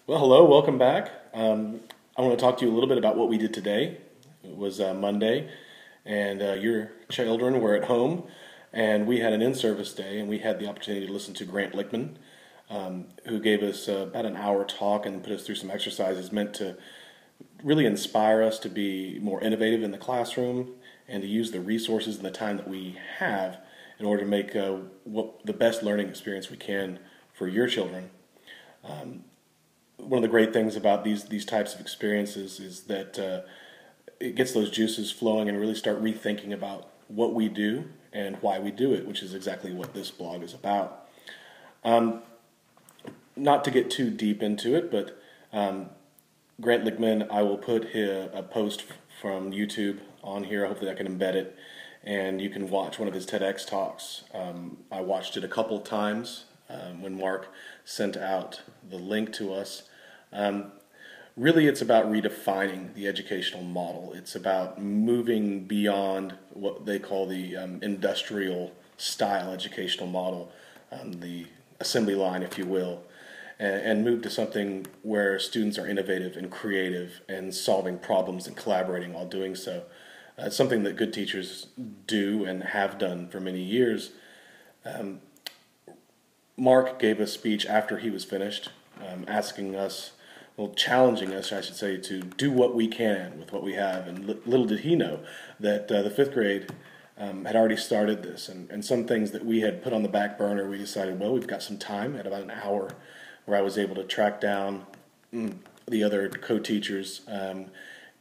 Well, hello, welcome back. I want to talk to you a little bit about what we did today. It was Monday, and your children were at home, and we had an in-service day, and we had the opportunity to listen to Grant Lichtman, who gave us about an hour talk and put us through some exercises meant to really inspire us to be more innovative in the classroom and to use the resources and the time that we have in order to make the best learning experience we can for your children. One of the great things about these types of experiences is that it gets those juices flowing and really start rethinking about what we do and why we do it, which is exactly what this blog is about. Not to get too deep into it, but Grant Lichtman, I will put a post from YouTube on here. Hopefully I can embed it, and you can watch one of his TEDx talks. I watched it a couple times when Mark sent out the link to us. Really, it's about redefining the educational model. It's about moving beyond what they call the industrial style educational model, the assembly line, if you will, and move to something where students are innovative and creative and solving problems and collaborating while doing so. It's something that good teachers do and have done for many years. Mark gave a speech after he was finished, challenging us, I should say, to do what we can with what we have. And little did he know that the fifth grade had already started this. And some things that we had put on the back burner, we decided, well, we've got some time, at about an hour, where I was able to track down the other co-teachers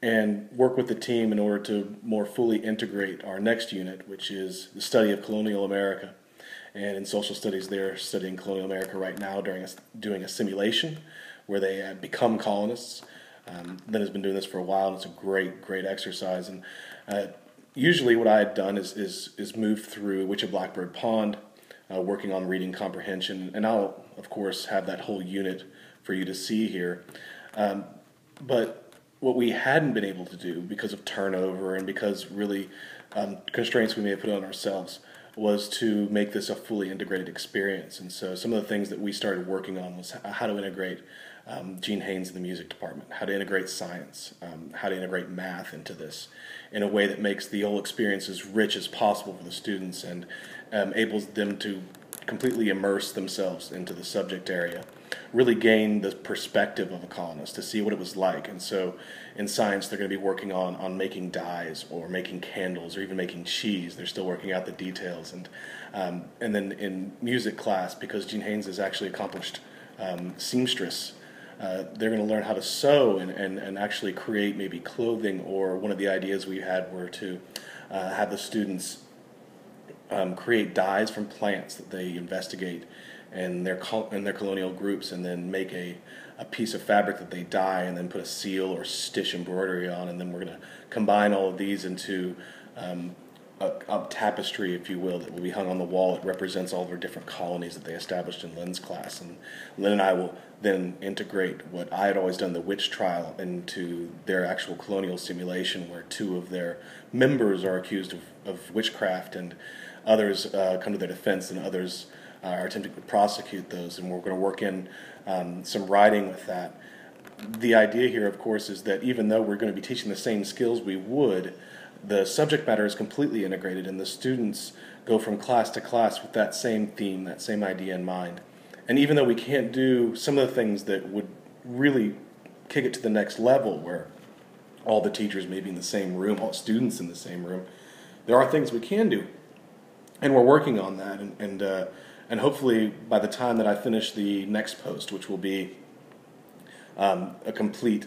and work with the team in order to more fully integrate our next unit, which is the study of colonial America. And in social studies, they're studying colonial America right now doing a simulation where they become colonists. Ben has been doing this for a while, and it's a great exercise. And usually what I had done is move through Witch of Blackbird Pond, working on reading comprehension. And I'll, of course, have that whole unit for you to see here. But what we hadn't been able to do because of turnover and because really constraints we may have put on ourselves was to make this a fully integrated experience. And so some of the things that we started working on was how to integrate Gene Haynes in the music department, how to integrate science, how to integrate math into this in a way that makes the whole experience as rich as possible for the students and enables them to completely immerse themselves into the subject area, really gain the perspective of a colonist to see what it was like. And so in science, they're going to be working on making dyes or making candles or even making cheese. They're still working out the details. And then in music class, because Gene Haynes is actually accomplished seamstress, they're going to learn how to sew and actually create maybe clothing, or one of the ideas we had were to have the students create dyes from plants that they investigate in their colonial groups, and then make a piece of fabric that they dye and then put a seal or stitch embroidery on, and then we're going to combine all of these into a tapestry, if you will, that will be hung on the wall. It represents all their different colonies that they established in Lynn's class, and Lynn and I will then integrate what I had always done, the witch trial, into their actual colonial simulation, where two of their members are accused of witchcraft, and others come to their defense, and others are attempting to prosecute those, and we're going to work in some writing with that. The idea here, of course, is that even though we're going to be teaching the same skills we would, the subject matter is completely integrated, and the students go from class to class with that same theme, that same idea in mind. And even though we can't do some of the things that would really kick it to the next level, where all the teachers may be in the same room, all students in the same room, there are things we can do. And we're working on that, and hopefully by the time that I finish the next post, which will be a complete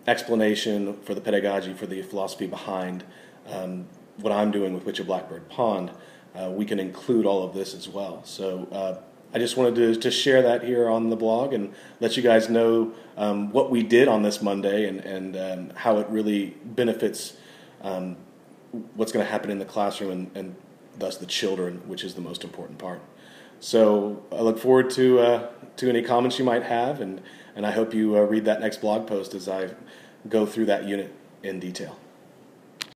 explanation for the pedagogy, for the philosophy behind what I'm doing with Witch of Blackbird Pond, we can include all of this as well. So I just wanted to share that here on the blog and let you guys know what we did on this Monday and how it really benefits what's going to happen in the classroom and thus the children, which is the most important part. So I look forward to any comments you might have, and I hope you read that next blog post as I go through that unit in detail.